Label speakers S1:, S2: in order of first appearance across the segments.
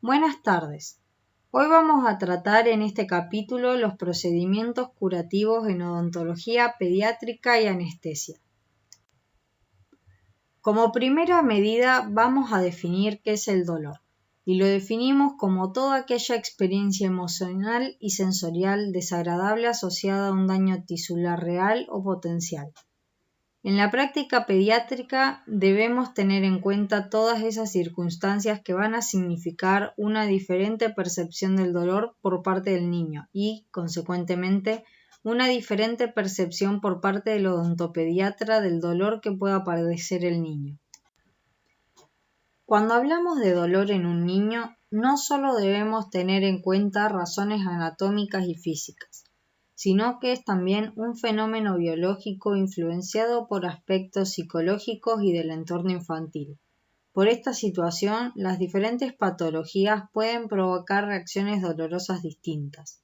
S1: Buenas tardes. Hoy vamos a tratar en este capítulo los procedimientos curativos en odontología pediátrica y anestesia. Como primera medida vamos a definir qué es el dolor, y lo definimos como toda aquella experiencia emocional y sensorial desagradable asociada a un daño tisular real o potencial. En la práctica pediátrica debemos tener en cuenta todas esas circunstancias que van a significar una diferente percepción del dolor por parte del niño y, consecuentemente, una diferente percepción por parte del odontopediatra del dolor que pueda padecer el niño. Cuando hablamos de dolor en un niño, no solo debemos tener en cuenta razones anatómicas y físicas, sino que es también un fenómeno biológico influenciado por aspectos psicológicos y del entorno infantil. Por esta situación, las diferentes patologías pueden provocar reacciones dolorosas distintas.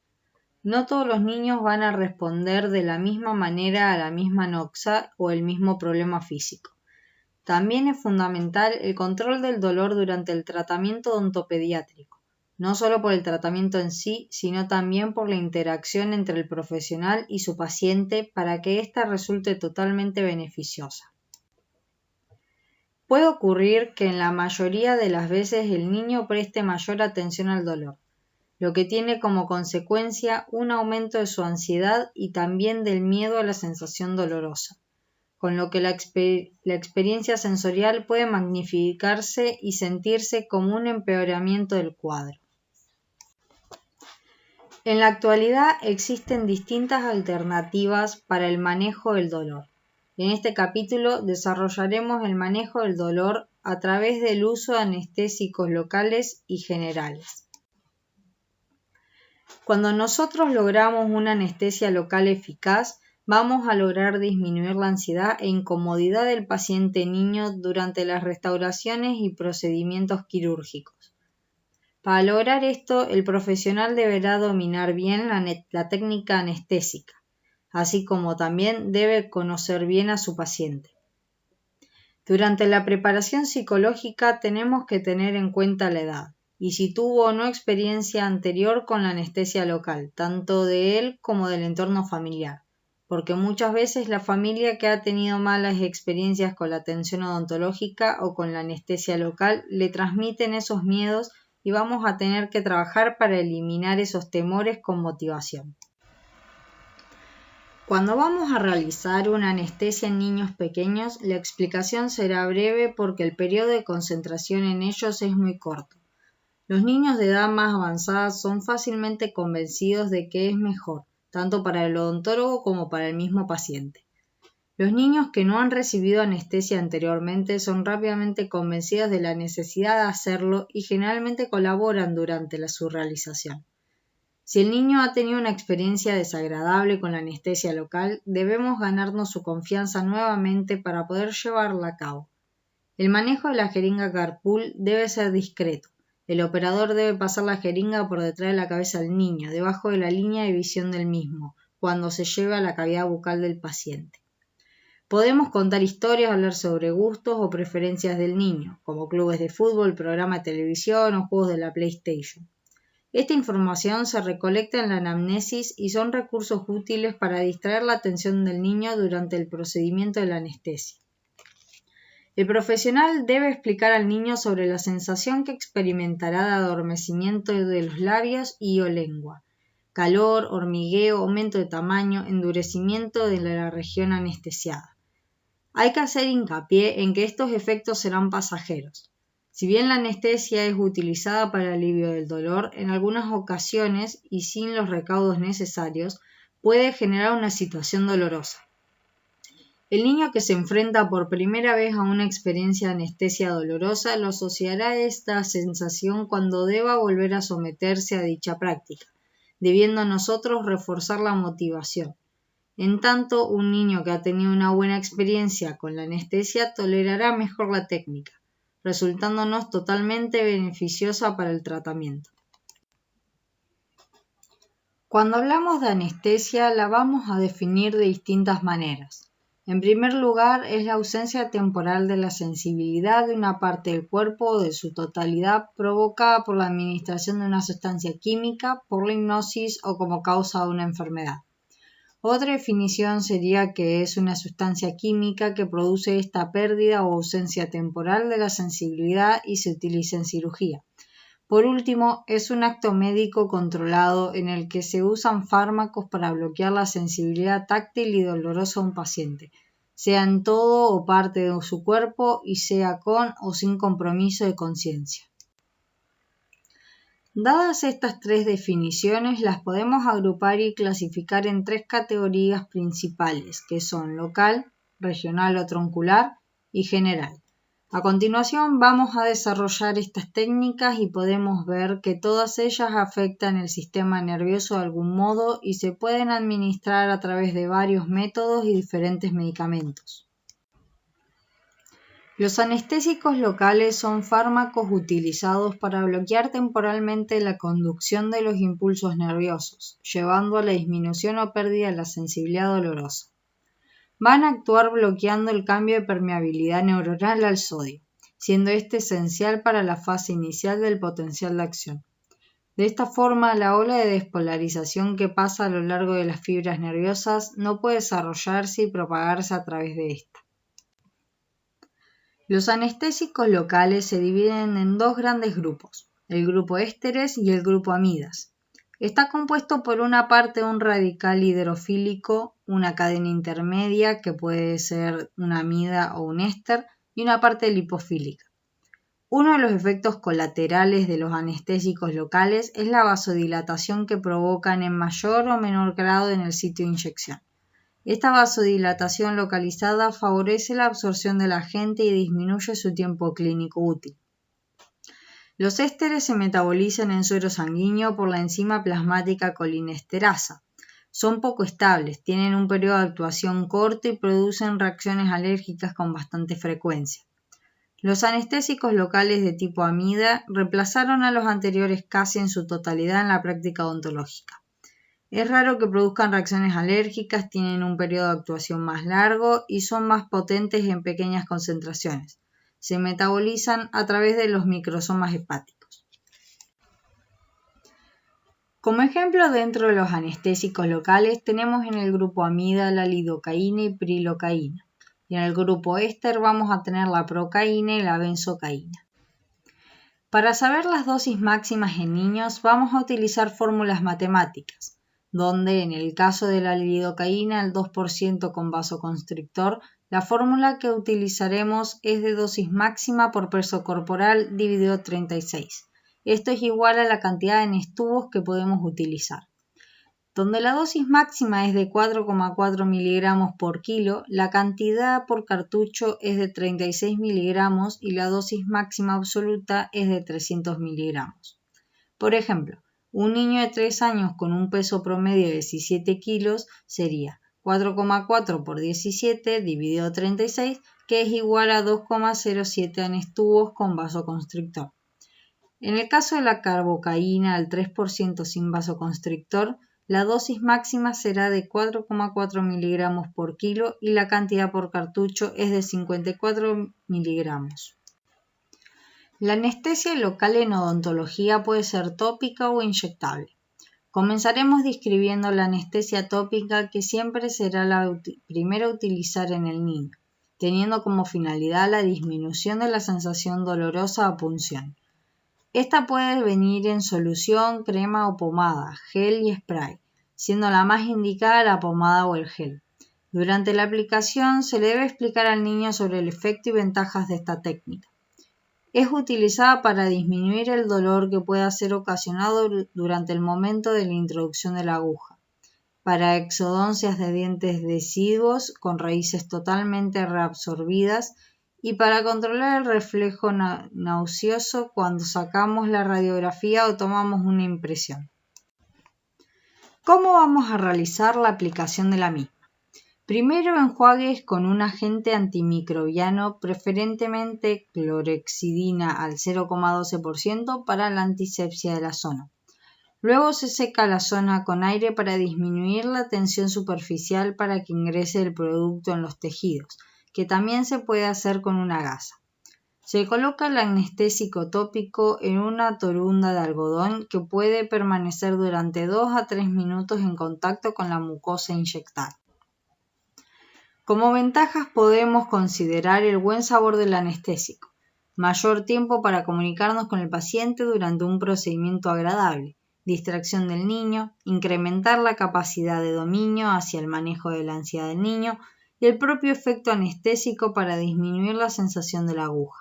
S1: No todos los niños van a responder de la misma manera a la misma noxa o el mismo problema físico. También es fundamental el control del dolor durante el tratamiento odontopediátrico, no solo por el tratamiento en sí, sino también por la interacción entre el profesional y su paciente para que ésta resulte totalmente beneficiosa. Puede ocurrir que en la mayoría de las veces el niño preste mayor atención al dolor, lo que tiene como consecuencia un aumento de su ansiedad y también del miedo a la sensación dolorosa, con lo que la experiencia sensorial puede magnificarse y sentirse como un empeoramiento del cuadro. En la actualidad existen distintas alternativas para el manejo del dolor. En este capítulo desarrollaremos el manejo del dolor a través del uso de anestésicos locales y generales. Cuando nosotros logramos una anestesia local eficaz, vamos a lograr disminuir la ansiedad e incomodidad del paciente niño durante las restauraciones y procedimientos quirúrgicos. Para lograr esto, el profesional deberá dominar bien la técnica anestésica, así como también debe conocer bien a su paciente. Durante la preparación psicológica tenemos que tener en cuenta la edad y si tuvo o no experiencia anterior con la anestesia local, tanto de él como del entorno familiar, porque muchas veces la familia que ha tenido malas experiencias con la atención odontológica o con la anestesia local le transmiten esos miedos y vamos a tener que trabajar para eliminar esos temores con motivación. Cuando vamos a realizar una anestesia en niños pequeños, la explicación será breve porque el periodo de concentración en ellos es muy corto. Los niños de edad más avanzada son fácilmente convencidos de que es mejor, tanto para el odontólogo como para el mismo paciente. Los niños que no han recibido anestesia anteriormente son rápidamente convencidos de la necesidad de hacerlo y generalmente colaboran durante su realización. Si el niño ha tenido una experiencia desagradable con la anestesia local, debemos ganarnos su confianza nuevamente para poder llevarla a cabo. El manejo de la jeringa carpool debe ser discreto. El operador debe pasar la jeringa por detrás de la cabeza del niño, debajo de la línea de visión del mismo, cuando se lleva a la cavidad bucal del paciente. Podemos contar historias, hablar sobre gustos o preferencias del niño, como clubes de fútbol, programas de televisión o juegos de la PlayStation. Esta información se recolecta en la anamnesis y son recursos útiles para distraer la atención del niño durante el procedimiento de la anestesia. El profesional debe explicar al niño sobre la sensación que experimentará de adormecimiento de los labios y o lengua, calor, hormigueo, aumento de tamaño, endurecimiento de la región anestesiada. Hay que hacer hincapié en que estos efectos serán pasajeros. Si bien la anestesia es utilizada para el alivio del dolor, en algunas ocasiones y sin los recaudos necesarios, puede generar una situación dolorosa. El niño que se enfrenta por primera vez a una experiencia de anestesia dolorosa lo asociará a esta sensación cuando deba volver a someterse a dicha práctica, debiendo nosotros reforzar la motivación. En tanto, un niño que ha tenido una buena experiencia con la anestesia tolerará mejor la técnica, resultándonos totalmente beneficiosa para el tratamiento. Cuando hablamos de anestesia la vamos a definir de distintas maneras. En primer lugar, es la ausencia temporal de la sensibilidad de una parte del cuerpo o de su totalidad provocada por la administración de una sustancia química, por la hipnosis o como causa de una enfermedad. Otra definición sería que es una sustancia química que produce esta pérdida o ausencia temporal de la sensibilidad y se utiliza en cirugía. Por último, es un acto médico controlado en el que se usan fármacos para bloquear la sensibilidad táctil y dolorosa de un paciente, sea en todo o parte de su cuerpo y sea con o sin compromiso de conciencia. Dadas estas tres definiciones, las podemos agrupar y clasificar en tres categorías principales, que son local, regional o troncular y general. A continuación vamos a desarrollar estas técnicas y podemos ver que todas ellas afectan el sistema nervioso de algún modo y se pueden administrar a través de varios métodos y diferentes medicamentos. Los anestésicos locales son fármacos utilizados para bloquear temporalmente la conducción de los impulsos nerviosos, llevando a la disminución o pérdida de la sensibilidad dolorosa. Van a actuar bloqueando el cambio de permeabilidad neuronal al sodio, siendo este esencial para la fase inicial del potencial de acción. De esta forma, la ola de despolarización que pasa a lo largo de las fibras nerviosas no puede desarrollarse y propagarse a través de esta. Los anestésicos locales se dividen en dos grandes grupos, el grupo ésteres y el grupo amidas. Está compuesto por una parte un radical hidrofílico, una cadena intermedia que puede ser una amida o un éster y una parte lipofílica. Uno de los efectos colaterales de los anestésicos locales es la vasodilatación que provocan en mayor o menor grado en el sitio de inyección. Esta vasodilatación localizada favorece la absorción del agente y disminuye su tiempo clínico útil. Los ésteres se metabolizan en suero sanguíneo por la enzima plasmática colinesterasa. Son poco estables, tienen un periodo de actuación corto y producen reacciones alérgicas con bastante frecuencia. Los anestésicos locales de tipo amida reemplazaron a los anteriores casi en su totalidad en la práctica odontológica. Es raro que produzcan reacciones alérgicas, tienen un periodo de actuación más largo y son más potentes en pequeñas concentraciones. Se metabolizan a través de los microsomas hepáticos. Como ejemplo dentro de los anestésicos locales tenemos en el grupo amida la lidocaína y prilocaína y en el grupo éster vamos a tener la procaína y la benzocaína. Para saber las dosis máximas en niños vamos a utilizar fórmulas matemáticas, donde en el caso de la lidocaína el 2% con vasoconstrictor, la fórmula que utilizaremos es de dosis máxima por peso corporal dividido 36. Esto es igual a la cantidad de tubos que podemos utilizar. Donde la dosis máxima es de 4,4 miligramos por kilo, la cantidad por cartucho es de 36 miligramos y la dosis máxima absoluta es de 300 miligramos. Por ejemplo, un niño de 3 años con un peso promedio de 17 kilos sería 4,4 por 17 dividido 36, que es igual a 2,07 anestubos con vasoconstrictor. En el caso de la carbocaína al 3% sin vasoconstrictor, la dosis máxima será de 4,4 miligramos por kilo y la cantidad por cartucho es de 54 miligramos. La anestesia local en odontología puede ser tópica o inyectable. Comenzaremos describiendo la anestesia tópica, que siempre será la primera a utilizar en el niño, teniendo como finalidad la disminución de la sensación dolorosa o punción. Esta puede venir en solución, crema o pomada, gel y spray, siendo la más indicada la pomada o el gel. Durante la aplicación se le debe explicar al niño sobre el efecto y ventajas de esta técnica. Es utilizada para disminuir el dolor que pueda ser ocasionado durante el momento de la introducción de la aguja, para exodoncias de dientes deciduos con raíces totalmente reabsorbidas y para controlar el reflejo nauseoso cuando sacamos la radiografía o tomamos una impresión. ¿Cómo vamos a realizar la aplicación de la misma? Primero enjuagues con un agente antimicrobiano, preferentemente clorhexidina al 0,12% para la antisepsia de la zona. Luego se seca la zona con aire para disminuir la tensión superficial para que ingrese el producto en los tejidos, que también se puede hacer con una gasa. Se coloca el anestésico tópico en una torunda de algodón que puede permanecer durante 2 a 3 minutos en contacto con la mucosa inyectada. Como ventajas podemos considerar el buen sabor del anestésico, mayor tiempo para comunicarnos con el paciente durante un procedimiento agradable, distracción del niño, incrementar la capacidad de dominio hacia el manejo de la ansiedad del niño y el propio efecto anestésico para disminuir la sensación de la aguja.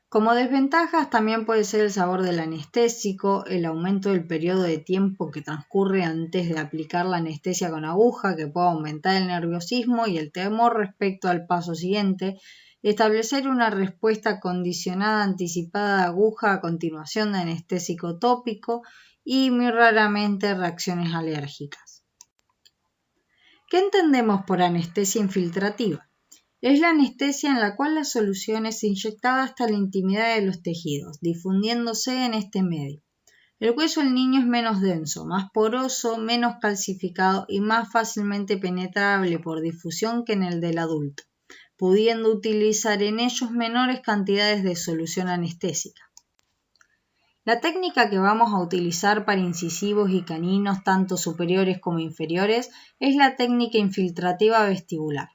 S1: Como desventajas también puede ser el sabor del anestésico, el aumento del periodo de tiempo que transcurre antes de aplicar la anestesia con aguja, que puede aumentar el nerviosismo y el temor respecto al paso siguiente, establecer una respuesta condicionada anticipada de aguja a continuación de anestésico tópico y muy raramente reacciones alérgicas. ¿Qué entendemos por anestesia infiltrativa? Es la anestesia en la cual la solución es inyectada hasta la intimidad de los tejidos, difundiéndose en este medio. El hueso del niño es menos denso, más poroso, menos calcificado y más fácilmente penetrable por difusión que en el del adulto, pudiendo utilizar en ellos menores cantidades de solución anestésica. La técnica que vamos a utilizar para incisivos y caninos, tanto superiores como inferiores, es la técnica infiltrativa vestibular.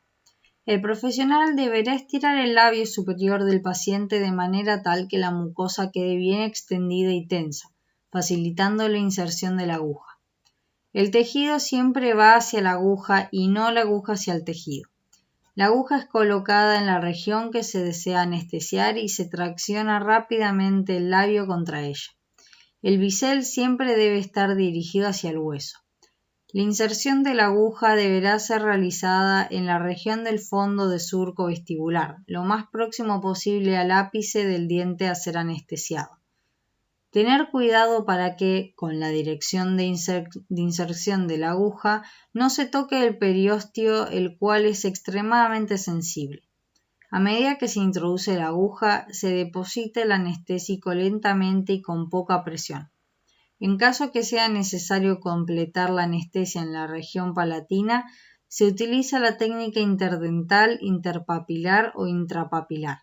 S1: El profesional deberá estirar el labio superior del paciente de manera tal que la mucosa quede bien extendida y tensa, facilitando la inserción de la aguja. El tejido siempre va hacia la aguja y no la aguja hacia el tejido. La aguja es colocada en la región que se desea anestesiar y se tracciona rápidamente el labio contra ella. El bisel siempre debe estar dirigido hacia el hueso. La inserción de la aguja deberá ser realizada en la región del fondo de surco vestibular, lo más próximo posible al ápice del diente a ser anestesiado. Tener cuidado para que, con la dirección de inserción de la aguja, no se toque el periósteo, el cual es extremadamente sensible. A medida que se introduce la aguja, se deposita el anestésico lentamente y con poca presión. En caso que sea necesario completar la anestesia en la región palatina, se utiliza la técnica interdental, interpapilar o intrapapilar.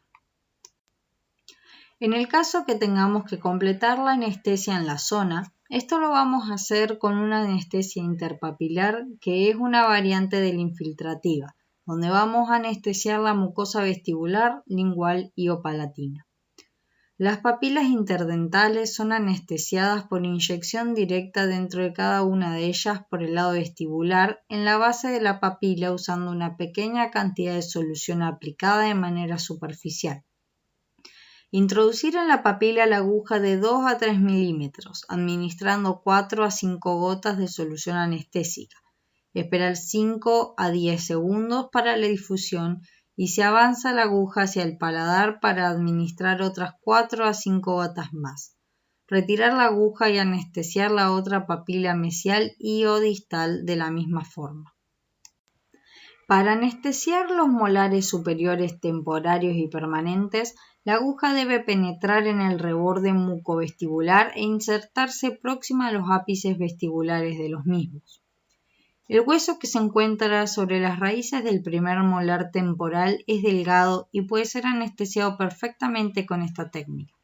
S1: En el caso que tengamos que completar la anestesia en la zona, esto lo vamos a hacer con una anestesia interpapilar, que es una variante de la infiltrativa, donde vamos a anestesiar la mucosa vestibular, lingual y o palatina. Las papilas interdentales son anestesiadas por inyección directa dentro de cada una de ellas por el lado vestibular en la base de la papila usando una pequeña cantidad de solución aplicada de manera superficial. Introducir en la papila la aguja de 2 a 3 milímetros, administrando 4 a 5 gotas de solución anestésica. Esperar 5 a 10 segundos para la difusión y se avanza la aguja hacia el paladar para administrar otras 4 a 5 gotas más. Retirar la aguja y anestesiar la otra papila mesial y o distal de la misma forma. Para anestesiar los molares superiores temporarios y permanentes, la aguja debe penetrar en el reborde mucovestibular e insertarse próxima a los ápices vestibulares de los mismos. El hueso que se encuentra sobre las raíces del primer molar temporal es delgado y puede ser anestesiado perfectamente con esta técnica.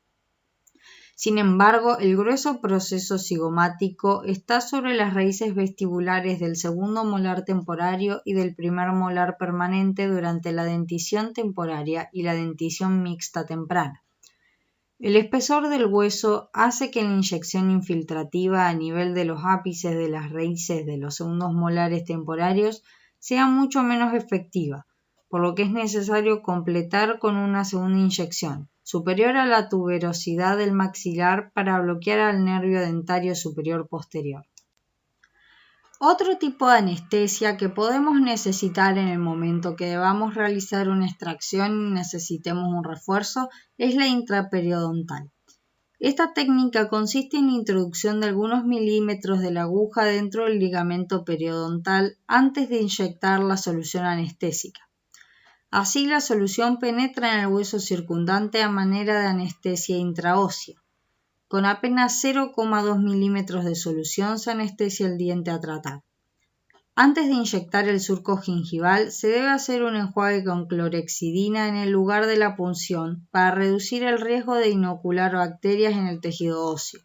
S1: Sin embargo, el grueso proceso cigomático está sobre las raíces vestibulares del segundo molar temporario y del primer molar permanente durante la dentición temporaria y la dentición mixta temprana. El espesor del hueso hace que la inyección infiltrativa a nivel de los ápices de las raíces de los segundos molares temporarios sea mucho menos efectiva, por lo que es necesario completar con una segunda inyección, superior a la tuberosidad del maxilar para bloquear al nervio dentario superior posterior. Otro tipo de anestesia que podemos necesitar en el momento que debamos realizar una extracción y necesitemos un refuerzo es la intraperiodontal. Esta técnica consiste en la introducción de algunos milímetros de la aguja dentro del ligamento periodontal antes de inyectar la solución anestésica. Así la solución penetra en el hueso circundante a manera de anestesia intraósea. Con apenas 0,2 milímetros de solución se anestesia el diente a tratar. Antes de inyectar el surco gingival, se debe hacer un enjuague con clorhexidina en el lugar de la punción para reducir el riesgo de inocular bacterias en el tejido óseo.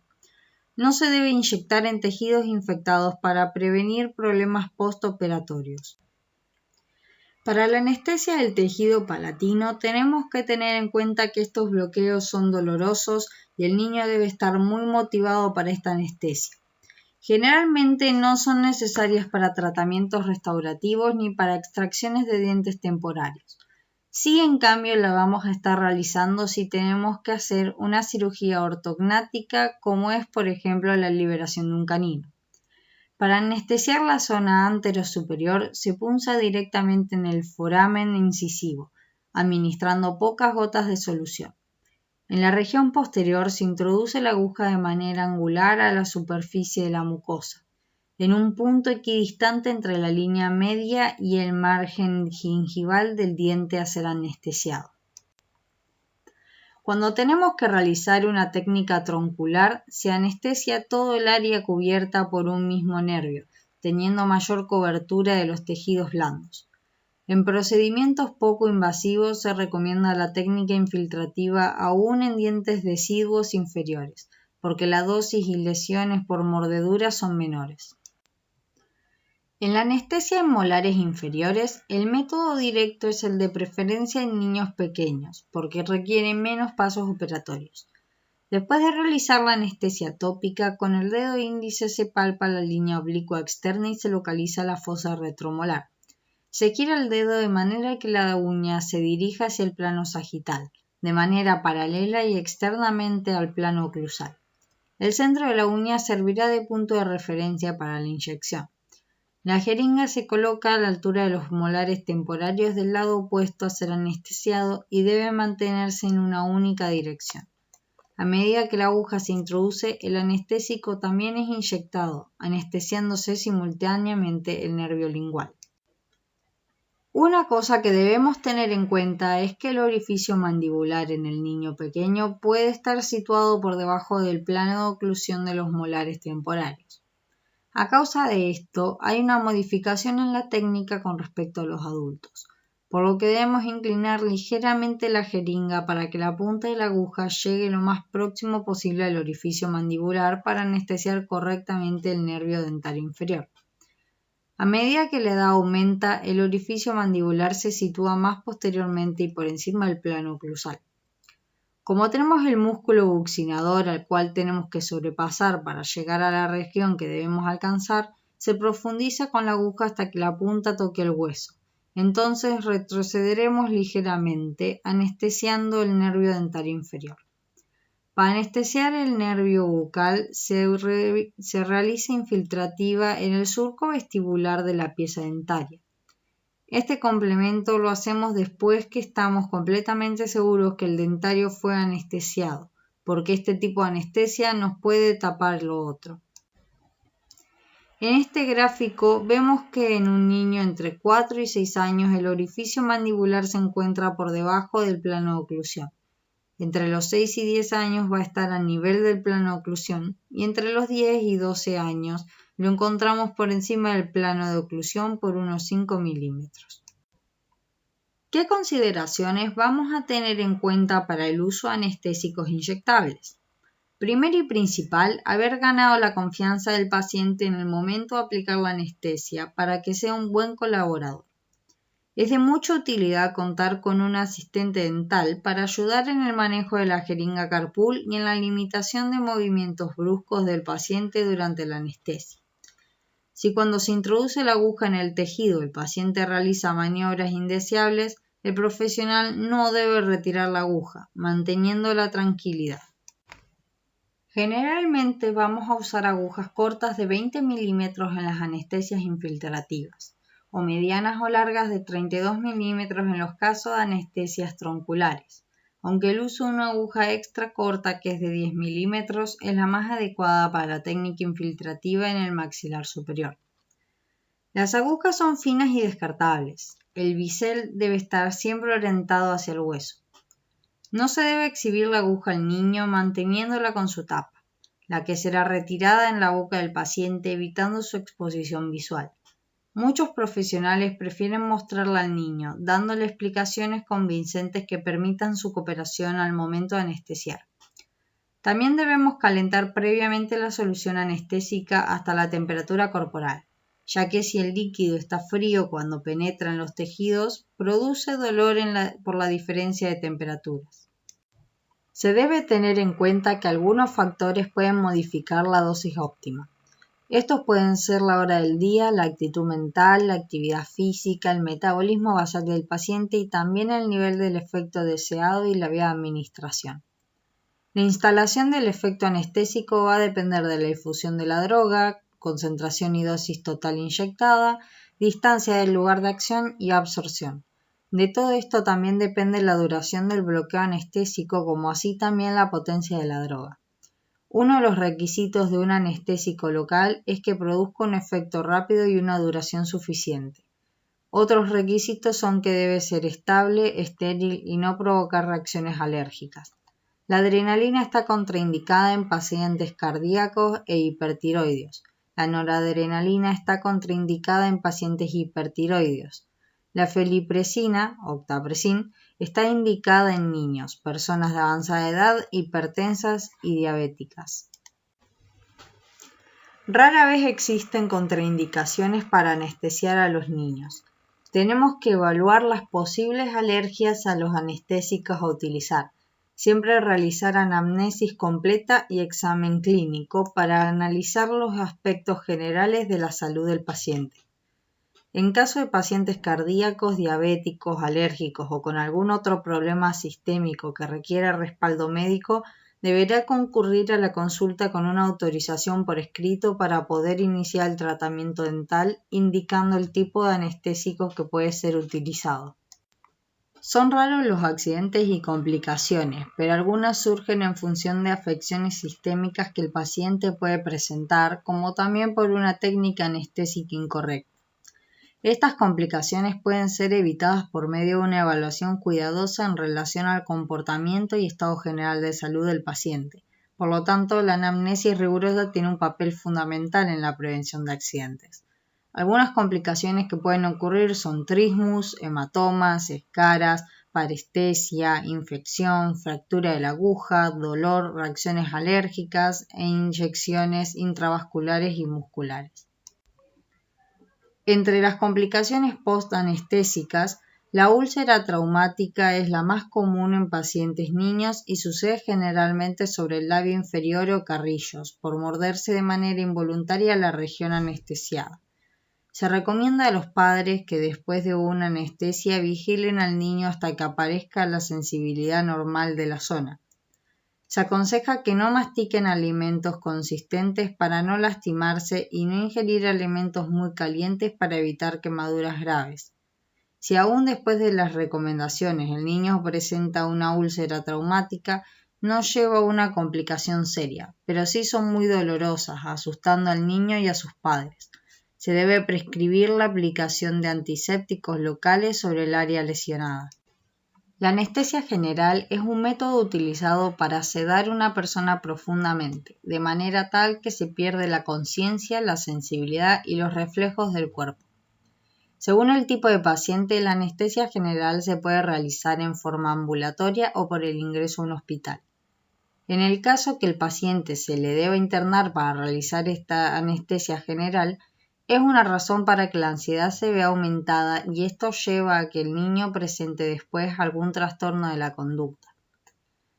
S1: No se debe inyectar en tejidos infectados para prevenir problemas postoperatorios. Para la anestesia del tejido palatino tenemos que tener en cuenta que estos bloqueos son dolorosos y el niño debe estar muy motivado para esta anestesia. Generalmente no son necesarias para tratamientos restaurativos ni para extracciones de dientes temporarios. Sí, en cambio, la vamos a estar realizando si tenemos que hacer una cirugía ortognática, como es, por ejemplo, la liberación de un canino. Para anestesiar la zona anterosuperior se punza directamente en el foramen incisivo, administrando pocas gotas de solución. En la región posterior se introduce la aguja de manera angular a la superficie de la mucosa, en un punto equidistante entre la línea media y el margen gingival del diente a ser anestesiado. Cuando tenemos que realizar una técnica troncular, se anestesia todo el área cubierta por un mismo nervio, teniendo mayor cobertura de los tejidos blandos. En procedimientos poco invasivos se recomienda la técnica infiltrativa aún en dientes deciduos inferiores, porque la dosis y lesiones por mordedura son menores. En la anestesia en molares inferiores, el método directo es el de preferencia en niños pequeños, porque requiere menos pasos operatorios. Después de realizar la anestesia tópica, con el dedo índice se palpa la línea oblicua externa y se localiza la fosa retromolar. Se gira el dedo de manera que la uña se dirija hacia el plano sagital, de manera paralela y externamente al plano oclusal. El centro de la uña servirá de punto de referencia para la inyección. La jeringa se coloca a la altura de los molares temporarios del lado opuesto a ser anestesiado y debe mantenerse en una única dirección. A medida que la aguja se introduce, el anestésico también es inyectado, anestesiándose simultáneamente el nervio lingual. Una cosa que debemos tener en cuenta es que el orificio mandibular en el niño pequeño puede estar situado por debajo del plano de oclusión de los molares temporarios. A causa de esto, hay una modificación en la técnica con respecto a los adultos, por lo que debemos inclinar ligeramente la jeringa para que la punta de la aguja llegue lo más próximo posible al orificio mandibular para anestesiar correctamente el nervio dentario inferior. A medida que la edad aumenta, el orificio mandibular se sitúa más posteriormente y por encima del plano oclusal. Como tenemos el músculo buccinador al cual tenemos que sobrepasar para llegar a la región que debemos alcanzar, se profundiza con la aguja hasta que la punta toque el hueso. Entonces retrocederemos ligeramente, anestesiando el nervio dentario inferior. Para anestesiar el nervio bucal se realiza infiltrativa en el surco vestibular de la pieza dentaria. Este complemento lo hacemos después que estamos completamente seguros que el dentario fue anestesiado, porque este tipo de anestesia nos puede tapar lo otro. En este gráfico vemos que en un niño entre 4 y 6 años el orificio mandibular se encuentra por debajo del plano de oclusión. Entre los 6 y 10 años va a estar a nivel del plano de oclusión y entre los 10 y 12 años lo encontramos por encima del plano de oclusión por unos 5 milímetros. ¿Qué consideraciones vamos a tener en cuenta para el uso de anestésicos inyectables? Primero y principal, haber ganado la confianza del paciente en el momento de aplicar la anestesia para que sea un buen colaborador. Es de mucha utilidad contar con un asistente dental para ayudar en el manejo de la jeringa carpool y en la limitación de movimientos bruscos del paciente durante la anestesia. Si cuando se introduce la aguja en el tejido el paciente realiza maniobras indeseables, el profesional no debe retirar la aguja, manteniendo la tranquilidad. Generalmente vamos a usar agujas cortas de 20 milímetros en las anestesias infiltrativas, o medianas o largas de 32 milímetros en los casos de anestesias tronculares, aunque el uso de una aguja extra corta que es de 10 milímetros es la más adecuada para la técnica infiltrativa en el maxilar superior. Las agujas son finas y descartables. El bisel debe estar siempre orientado hacia el hueso. No se debe exhibir la aguja al niño manteniéndola con su tapa, la que será retirada en la boca del paciente evitando su exposición visual. Muchos profesionales prefieren mostrarla al niño, dándole explicaciones convincentes que permitan su cooperación al momento de anestesiar. También debemos calentar previamente la solución anestésica hasta la temperatura corporal, ya que si el líquido está frío cuando penetra en los tejidos, produce dolor por la diferencia de temperaturas. Se debe tener en cuenta que algunos factores pueden modificar la dosis óptima. Estos pueden ser la hora del día, la actitud mental, la actividad física, el metabolismo basal del paciente y también el nivel del efecto deseado y la vía de administración. La instalación del efecto anestésico va a depender de la difusión de la droga, concentración y dosis total inyectada, distancia del lugar de acción y absorción. De todo esto también depende la duración del bloqueo anestésico, como así también la potencia de la droga. Uno de los requisitos de un anestésico local es que produzca un efecto rápido y una duración suficiente. Otros requisitos son que debe ser estable, estéril y no provocar reacciones alérgicas. La adrenalina está contraindicada en pacientes cardíacos e hipertiroideos. La noradrenalina está contraindicada en pacientes hipertiroideos. La felipresina, octapressin, está indicada en niños, personas de avanzada edad, hipertensas y diabéticas. Rara vez existen contraindicaciones para anestesiar a los niños. Tenemos que evaluar las posibles alergias a los anestésicos a utilizar. Siempre realizar anamnesis completa y examen clínico para analizar los aspectos generales de la salud del paciente. En caso de pacientes cardíacos, diabéticos, alérgicos o con algún otro problema sistémico que requiera respaldo médico, deberá concurrir a la consulta con una autorización por escrito para poder iniciar el tratamiento dental, indicando el tipo de anestésico que puede ser utilizado. Son raros los accidentes y complicaciones, pero algunas surgen en función de afecciones sistémicas que el paciente puede presentar, como también por una técnica anestésica incorrecta. Estas complicaciones pueden ser evitadas por medio de una evaluación cuidadosa en relación al comportamiento y estado general de salud del paciente. Por lo tanto, la anamnesis rigurosa tiene un papel fundamental en la prevención de accidentes. Algunas complicaciones que pueden ocurrir son trismus, hematomas, escaras, parestesia, infección, fractura de la aguja, dolor, reacciones alérgicas e inyecciones intravasculares y musculares. Entre las complicaciones post-anestésicas, la úlcera traumática es la más común en pacientes niños y sucede generalmente sobre el labio inferior o carrillos, por morderse de manera involuntaria la región anestesiada. Se recomienda a los padres que después de una anestesia vigilen al niño hasta que aparezca la sensibilidad normal de la zona. Se aconseja que no mastiquen alimentos consistentes para no lastimarse y no ingerir alimentos muy calientes para evitar quemaduras graves. Si aún después de las recomendaciones el niño presenta una úlcera traumática, no lleva a una complicación seria, pero sí son muy dolorosas, asustando al niño y a sus padres. Se debe prescribir la aplicación de antisépticos locales sobre el área lesionada. La anestesia general es un método utilizado para sedar a una persona profundamente, de manera tal que se pierde la conciencia, la sensibilidad y los reflejos del cuerpo. Según el tipo de paciente, la anestesia general se puede realizar en forma ambulatoria o por el ingreso a un hospital. En el caso que el paciente se le deba internar para realizar esta anestesia general, es una razón para que la ansiedad se vea aumentada y esto lleva a que el niño presente después algún trastorno de la conducta.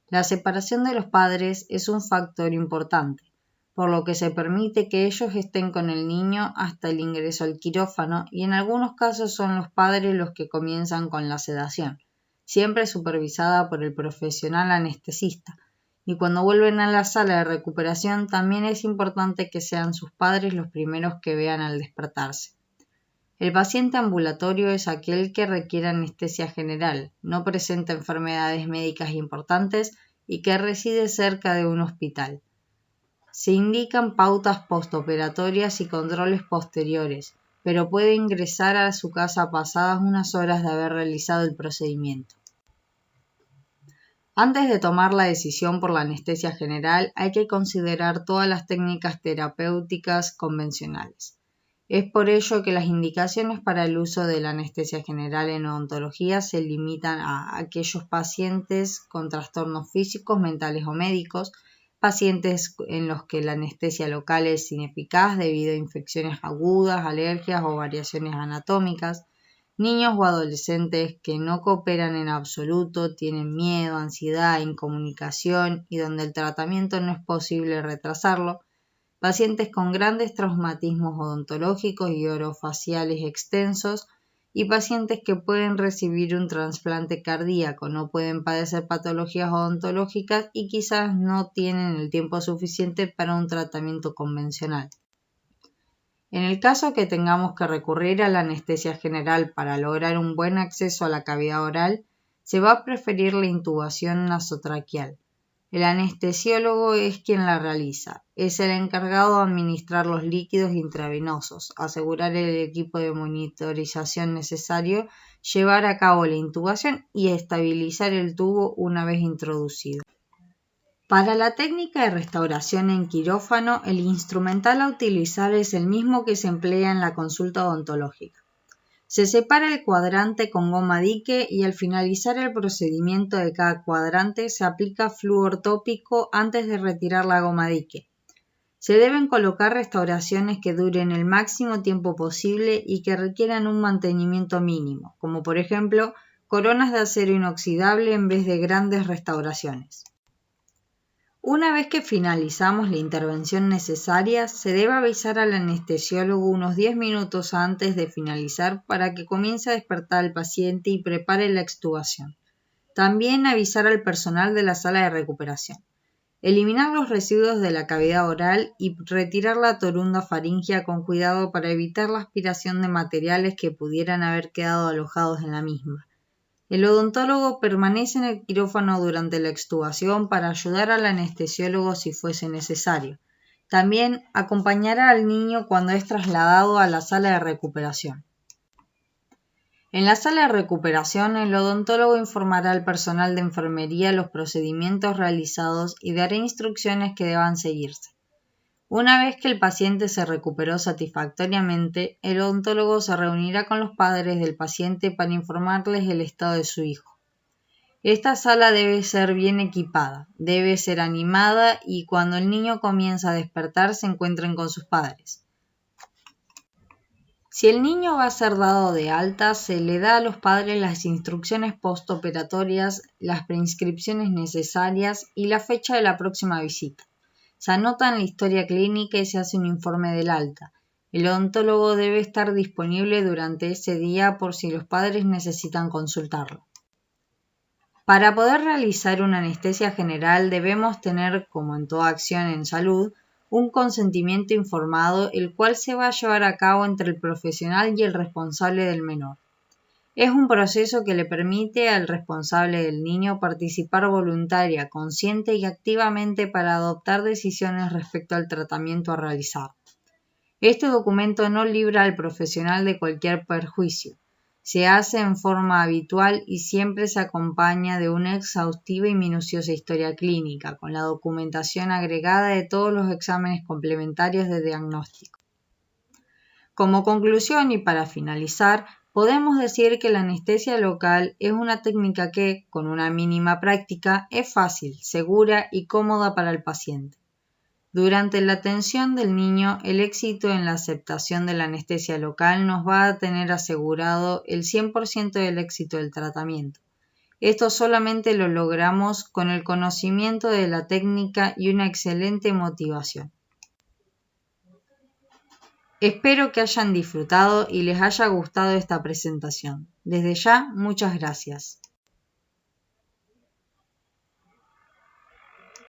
S1: La separación de los padres es un factor importante, por lo que se permite que ellos estén con el niño hasta el ingreso al quirófano y en algunos casos son los padres los que comienzan con la sedación, siempre supervisada por el profesional anestesista. Y cuando vuelven a la sala de recuperación también es importante que sean sus padres los primeros que vean al despertarse. El paciente ambulatorio es aquel que requiere anestesia general, no presenta enfermedades médicas importantes y que reside cerca de un hospital. Se indican pautas postoperatorias y controles posteriores, pero puede ingresar a su casa pasadas unas horas de haber realizado el procedimiento. Antes de tomar la decisión por la anestesia general, hay que considerar todas las técnicas terapéuticas convencionales. Es por ello que las indicaciones para el uso de la anestesia general en odontología se limitan a aquellos pacientes con trastornos físicos, mentales o médicos, pacientes en los que la anestesia local es ineficaz debido a infecciones agudas, alergias o variaciones anatómicas, niños o adolescentes que no cooperan en absoluto, tienen miedo, ansiedad, incomunicación y donde el tratamiento no es posible retrasarlo, pacientes con grandes traumatismos odontológicos y orofaciales extensos y pacientes que pueden recibir un trasplante cardíaco, no pueden padecer patologías odontológicas y quizás no tienen el tiempo suficiente para un tratamiento convencional. En el caso que tengamos que recurrir a la anestesia general para lograr un buen acceso a la cavidad oral, se va a preferir la intubación nasotraqueal. El anestesiólogo es quien la realiza, es el encargado de administrar los líquidos intravenosos, asegurar el equipo de monitorización necesario, llevar a cabo la intubación y estabilizar el tubo una vez introducido. Para la técnica de restauración en quirófano, el instrumental a utilizar es el mismo que se emplea en la consulta odontológica. Se separa el cuadrante con goma dique y al finalizar el procedimiento de cada cuadrante se aplica flúor tópico antes de retirar la goma dique. Se deben colocar restauraciones que duren el máximo tiempo posible y que requieran un mantenimiento mínimo, como por ejemplo coronas de acero inoxidable en vez de grandes restauraciones. Una vez que finalizamos la intervención necesaria, se debe avisar al anestesiólogo unos 10 minutos antes de finalizar para que comience a despertar al paciente y prepare la extubación. También avisar al personal de la sala de recuperación. Eliminar los residuos de la cavidad oral y retirar la torunda faríngea con cuidado para evitar la aspiración de materiales que pudieran haber quedado alojados en la misma. El odontólogo permanece en el quirófano durante la extubación para ayudar al anestesiólogo si fuese necesario. También acompañará al niño cuando es trasladado a la sala de recuperación. En la sala de recuperación, el odontólogo informará al personal de enfermería los procedimientos realizados y dará instrucciones que deban seguirse. Una vez que el paciente se recuperó satisfactoriamente, el odontólogo se reunirá con los padres del paciente para informarles el estado de su hijo. Esta sala debe ser bien equipada, debe ser animada y cuando el niño comienza a despertar se encuentren con sus padres. Si el niño va a ser dado de alta, se le da a los padres las instrucciones postoperatorias, las prescripciones necesarias y la fecha de la próxima visita. Se anota en la historia clínica y se hace un informe del alta. El odontólogo debe estar disponible durante ese día por si los padres necesitan consultarlo. Para poder realizar una anestesia general debemos tener, como en toda acción en salud, un consentimiento informado, el cual se va a llevar a cabo entre el profesional y el responsable del menor. Es un proceso que le permite al responsable del niño participar voluntaria, consciente y activamente para adoptar decisiones respecto al tratamiento a realizar. Este documento no libra al profesional de cualquier perjuicio. Se hace en forma habitual y siempre se acompaña de una exhaustiva y minuciosa historia clínica, con la documentación agregada de todos los exámenes complementarios de diagnóstico. Como conclusión y para finalizar, podemos decir que la anestesia local es una técnica que, con una mínima práctica, es fácil, segura y cómoda para el paciente. Durante la atención del niño, el éxito en la aceptación de la anestesia local nos va a tener asegurado el 100% del éxito del tratamiento. Esto solamente lo logramos con el conocimiento de la técnica y una excelente motivación. Espero que hayan disfrutado y les haya gustado esta presentación. Desde ya, muchas gracias.